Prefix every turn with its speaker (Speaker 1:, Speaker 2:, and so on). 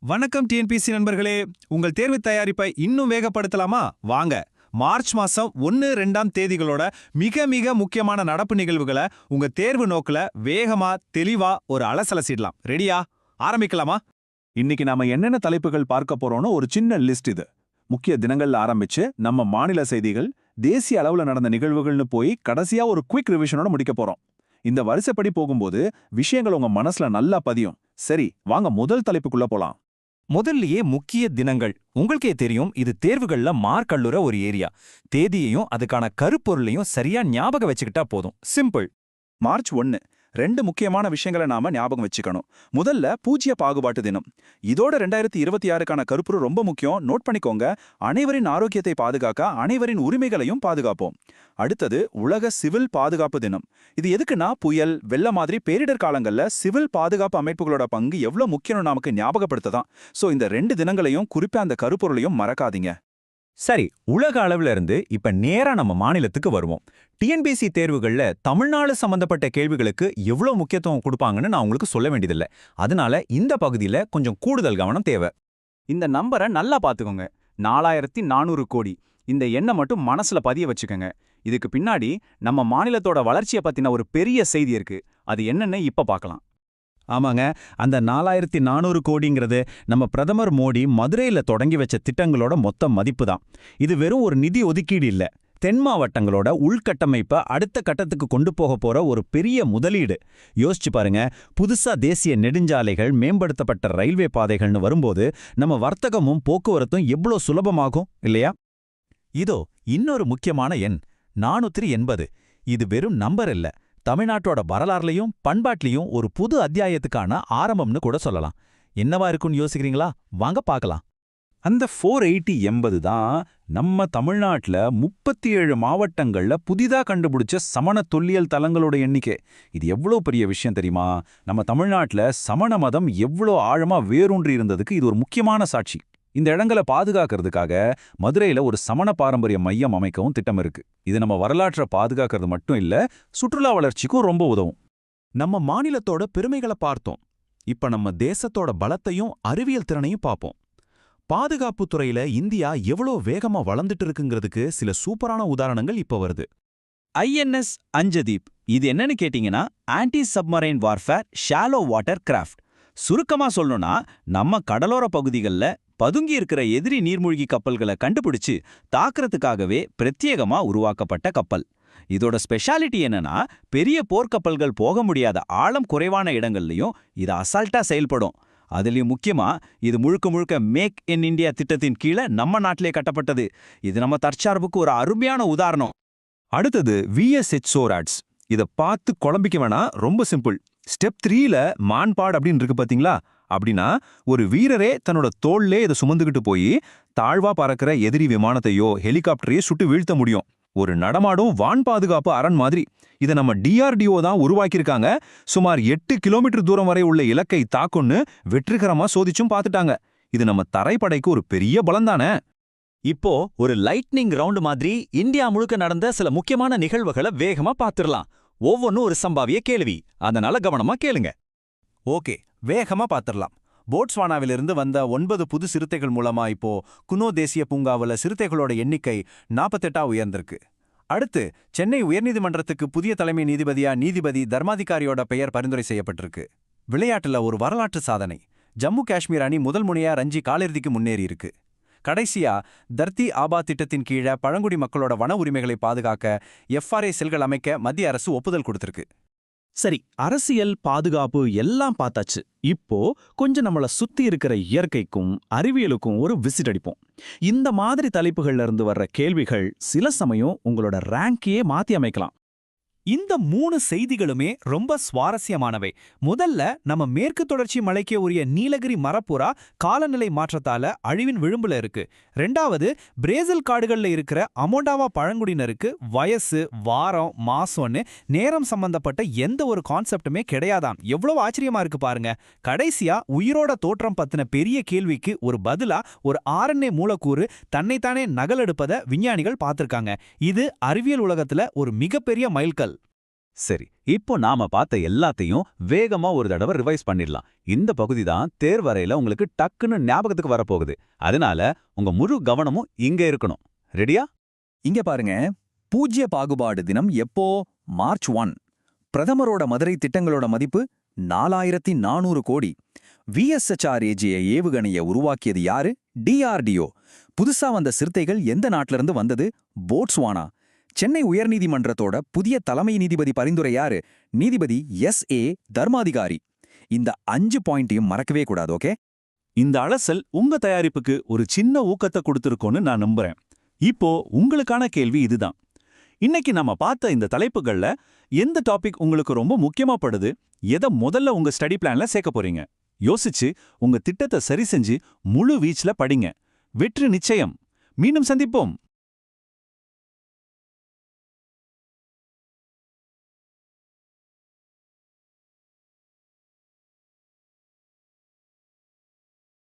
Speaker 1: வணக்கம் டிஎன்பிசி நண்பர்களே. உங்கள் தேர்வு தயாரிப்பை இன்னும் வேகப்படுத்தலாமா? வாங்க, மார்ச் மாசம் 1-2 தேதிகளோட மிக மிக முக்கியமான நடப்பு நிகழ்வுகளை உங்க தேர்வு நோக்குல வேகமா தெளிவா ஒரு அலசலசிடலாம். ரெடியா? ஆரம்பிக்கலாமா?
Speaker 2: இன்னைக்கு நாம என்னென்ன தலைப்புகள் பார்க்க போறோம்னு ஒரு சின்ன லிஸ்ட் இது. முக்கிய தினங்கள்ல ஆரம்பிச்சு நம்ம மாநில செய்திகள், தேசிய அளவுல நடந்த நிகழ்வுகள்னு போய் கடைசியா ஒரு குவிக் ரிவிஷனோட முடிக்க போறோம். இந்த வரிசைப்படி போகும்போது விஷயங்கள் உங்க மனசுல நல்லா பதியும். சரி, வாங்க முதல் தலைப்புக்குள்ள போலாம்.
Speaker 3: முதல்லயே முக்கிய தினங்கள். உங்களுக்கே தெரியும், இது தேர்வுகள்ல மார்க் அள்ளுற ஒரு ஏரியா. தேதியையும் அதுக்கான கருப்பொருளையும் சரியா ஞாபகம் வச்சுக்கிட்டா போதும். சிம்பிள்.
Speaker 2: மார்ச் 1 2 முக்கியமான விஷயங்களை நாம ஞாபகம் வச்சுக்கணும். முதல்ல பூஜ்ய பாகுபாட்டு தினம். இதோட 2026க்கான கருப்பொருள் ரொம்ப முக்கியம். நோட் பண்ணிக்கோங்க. அனைவரின் ஆரோக்கியத்தை பாதுகாக்க அனைவரின் உரிமைகளையும் பாதுகாப்போம். அடுத்தது உலக சிவில் பாதுகாப்பு தினம். இது எதுக்குன்னா, புயல், வெள்ள மாதிரி பேரிடர் காலங்கள்ல சிவில் பாதுகாப்பு அமைப்புகளோட பங்கு எவ்வளவு முக்கியம் நமக்கு ஞாபகப்படுத்ததான். சோ இந்த 2 தினங்களையும் குறிப்பா அந்த கருப்பொருளையும் மறக்காதீங்க.
Speaker 3: சரி, உலக அளவுல இருந்து இப்ப நேரா நம்ம மாநிலத்துக்கு வருவோம். டிஎன்பிசி தேர்வுகள்ல தமிழ்நாடு சம்பந்தப்பட்ட கேள்விகளுக்கு எவ்வளவு முக்கியத்துவம் கொடுப்பாங்கன்னு நான் உங்களுக்கு சொல்ல வேண்டியதில்லை. அதனால இந்த பகுதியில கொஞ்சம் கூடுதல் கவனம் தேவை.
Speaker 4: இந்த நம்பரை நல்லா பார்த்துக்கோங்க. 4400 கோடி. இந்த எண்ணை மட்டும் மனசுல பதிய வச்சுக்கோங்க. இதுக்கு பின்னாடி நம்ம மாநிலத்தோட வளர்ச்சியை பத்தின ஒரு பெரிய செய்தி இருக்கு. அது என்னன்னு இப்ப பார்க்கலாம்.
Speaker 3: ஆமாங்க, அந்த 4400 கோடிங்கிறது நம்ம பிரதமர் மோடி மதுரையில தொடங்கி வச்ச திட்டங்களோட மொத்த மதிப்பு தான். இது வெறும் ஒரு நிதி ஒதுக்கீடு இல்ல, தென் மாவட்டங்களோட உள்கட்டமைப்பை அடுத்த கட்டத்துக்கு கொண்டு போக போற ஒரு பெரிய முதலீடு. யோசிச்சு பாருங்க, புதுசா தேசிய நெடுஞ்சாலைகள், மேம்படுத்தப்பட்ட ரயில்வே பாதைகள்னு வரும்போது நம்ம வர்த்தகமும் போக்குவரத்தும் எவ்வளோ சுலபமாகும் இல்லையா? இதோ இன்னொரு முக்கியமான எண், 480. இது வெறும் நம்பர் இல்ல, தமிழ்நாட்டோட வரலாறுலையும் பண்பாட்லையும் ஒரு புது அத்தியாயத்துக்கான ஆரம்பம்னு கூட சொல்லலாம். என்னவா இருக்குன்னு யோசிக்கிறீங்களா? வாங்க பார்க்கலாம்.
Speaker 2: அந்த 480 தான் நம்ம தமிழ்நாட்டுல 37 மாவட்டங்கள்ல புதிதா கண்டுபிடிச்ச சமண தொல்லியல் தலங்களோட எண்ணிக்கை. இது எவ்வளவு பெரிய விஷயம் தெரியுமா? நம்ம தமிழ்நாட்டுல சமண மதம் எவ்வளோ ஆழமா வேரூன்றி இருந்ததுக்கு இது ஒரு முக்கியமான சாட்சி. இந்த இடங்களை பாதுகாக்கிறதுக்காக மதுரையில ஒரு சமண பாரம்பரிய மையம் அமைக்கவும் திட்டம் இருக்கு. இது நம்ம வரலாற்றை பாதுகாக்கிறது மட்டும் இல்ல, சுற்றுலா வளர்ச்சிக்கும் ரொம்ப உதவும்.
Speaker 3: நம்ம மாநிலத்தோட பெருமைகளை பார்த்தோம். இப்ப நம்ம தேசத்தோட பலத்தையும் அறிவியல் திறனையும் பார்ப்போம். பாதுகாப்பு துறையில இந்தியா எவ்வளோ வேகமா வளர்ந்துட்டு இருக்குங்கிறதுக்கு சில சூப்பரான உதாரணங்கள் இப்ப வருது.
Speaker 4: INS அஞ்சதீப். இது என்னன்னு கேட்டீங்கன்னா, anti submarine warfare shallow water craft. சுருக்கமா சொல்லணும்னா, நம்ம கடலோர பகுதிகளில் பதுங்கி இருக்கிற எதிரி நீர்மூழ்கி கப்பல்களை கண்டுபிடிச்சு தாக்குறதுக்காகவே பிரத்யேகமா உருவாக்கப்பட்ட கப்பல். இதோட ஸ்பெஷாலிட்டி என்னன்னா, பெரிய போர்க்கப்பல்கள் போக முடியாத ஆழம் குறைவான இடங்கள்லையும் இது அசால்ட்டா செயல்படும். அதுலயும் முக்கியமா, இது முழுக்க முழுக்க மேக் இன் இந்தியா திட்டத்தின் கீழே நம்ம நாட்டிலே கட்டப்பட்டது. இது நம்ம தற்சார்புக்கு ஒரு அருமையான உதாரணம்.
Speaker 3: அடுத்தது VSH சோராட்ஸ். இதை பார்த்து குழம்பிக்க வேணா, ரொம்ப சிம்பிள். ஸ்டெப் 3ல மான்பாட் அப்படின்னு இருக்கு பாத்தீங்களா? அப்படின்னா ஒரு வீரரே தன்னோட தோள்லே இதை சுமந்துக்கிட்டு போய் தாழ்வா பறக்கிற எதிரி விமானத்தையோ ஹெலிகாப்டரையோ சுட்டு வீழ்த்த முடியும். ஒரு நடமாடும் வான் பாதுகாப்பு அரண் மாதிரி. இதை நம்ம DRDO தான் உருவாக்கியிருக்காங்க. சுமார் 8 கிலோமீட்டர் தூரம் வரை உள்ள இலக்கை தாக்குன்னு வெற்றிகரமா சோதிச்சும் பார்த்துட்டாங்க. இது நம்ம தரைப்படைக்கு ஒரு பெரிய பலம்தானே.
Speaker 4: இப்போ ஒரு லைட்னிங் ரவுண்ட் மாதிரி இந்தியா முழுக்க நடந்த சில முக்கியமான நிகழ்வுகளை வேகமா பார்த்துடலாம். ஒவ்வொன்றும் ஒரு சம்பாவிய கேள்வி, அதனால கவனமா கேளுங்க.
Speaker 1: ஓகே, வேகமா பாத்திரலாம். போட்ஸ்வானாவிலிருந்து வந்த 9 புது சிறுத்தைகள் மூலமா இப்போ குனோ தேசிய பூங்காவுல சிறுத்தைகளோட எண்ணிக்கை 48 உயர்ந்திருக்கு. அடுத்து சென்னை உயர்நீதிமன்றத்துக்கு புதிய தலைமை நீதிபதியா நீதிபதி தர்மாதிகாரியோட பெயர் பரிந்துரை செய்யப்பட்டிருக்கு. விளையாட்டுல ஒரு வரலாற்று சாதனை. ஜம்மு காஷ்மீர் அணி முதல் முனையா ரஞ்சி காலிறுதிக்கு முன்னேறி இருக்கு. கடைசியா தர்த்தி ஆபா திட்டத்தின் கீழே பழங்குடி மக்களோட வன உரிமைகளை பாதுகாக்க FRA செல்கள் அமைக்க மத்திய அரசு ஒப்புதல் கொடுத்திருக்கு.
Speaker 5: சரி, அரசியல், பாதுகாப்பு எல்லாம் பார்த்தாச்சு. இப்போ கொஞ்சம் நம்மள சுத்தி இருக்கிற இயற்கைக்கும் அறிவியலுக்கும் ஒரு விசிட் அடிப்போம். இந்த மாதிரி தலைப்புகள்ல இருந்து வர்ற கேள்விகள் சில சமயம் உங்களோட ரேங்கையே மாத்தி அமைக்கலாம்.
Speaker 1: இந்த 3 செய்திகளுமே ரொம்ப சுவாரஸ்யமானவை. முதல்ல, நம்ம மேற்கு தொடர்ச்சி மலைக்கு உரிய நீலகிரி மரப்புறா காலநிலை மாற்றத்தால அழிவின் விளிம்புல இருக்கு. 2வது, பிரேசில் காடுகள்ல இருக்கிற அமோண்டாவா பழங்குடியினருக்கு வயசு, வாரம், மாசம்னு நேரம் சம்பந்தப்பட்ட எந்த ஒரு கான்செப்டுமே கிடையாதாம். எவ்வளவு ஆச்சரியமா இருக்கு பாருங்க. கடைசியா, உயிரோட தோற்றம் பத்தின பெரிய கேள்விக்கு ஒரு பதிலா ஒரு RNA மூலக்கூறு தன்னைத்தானே நகலெடுப்பத விஞ்ஞானிகள் பார்த்திருக்காங்க. இது அறிவியல் உலகத்துல ஒரு மிகப்பெரிய மைல்கல்.
Speaker 3: சரி, இப்போ நாம பார்த்த எல்லாத்தையும் வேகமா ஒரு தடவை ரிவைஸ் பண்ணிடலாம். இந்த பகுதி தான் தேர்வறையில உங்களுக்கு டக்குன்னு ஞாபகத்துக்கு வரப்போகுது. அதனால உங்க முழு கவனமும் இங்க இருக்கணும். ரெடியா?
Speaker 2: இங்க பாருங்க, பூஜ்ய பாகுபாடு தினம் எப்போ? மார்ச் 1. பிரதமரோட மதுரை திட்டங்களோட மதிப்பு 4400 கோடி. VSHR-AGA ஏவுகணையை உருவாக்கியது யாரு? DRDO. புதுசா வந்த சிறுத்தைகள் எந்த நாட்டில இருந்து வந்தது? போட்ஸ்வானா. சென்னை உயர்நீதிமன்றத்தோட புதிய தலைமை நீதிபதி பரிந்துரை யாரு? நீதிபதி SA தர்மாதிகாரி. இந்த 5 பாயிண்ட்டையும் மறக்கவே கூடாது, ஓகே?
Speaker 5: இந்த அலசல் உங்க தயாரிப்புக்கு ஒரு சின்ன ஊக்கத்தை கொடுத்துருக்கோன்னு நான் நம்புறேன். இப்போ உங்களுக்கான கேள்வி இதுதான். இன்னைக்கு நம்ம பார்த்த இந்த தலைப்புகள்ல எந்த டாபிக் உங்களுக்கு ரொம்ப முக்கியமா படுது? எதை முதல்ல உங்க ஸ்டடி பிளான்ல சேர்க்க போறீங்க? யோசிச்சு உங்க திட்டத்தை சரி செஞ்சு முழு வீச்சுல படிங்க. வெற்றி நிச்சயம். மீண்டும் சந்திப்போம்.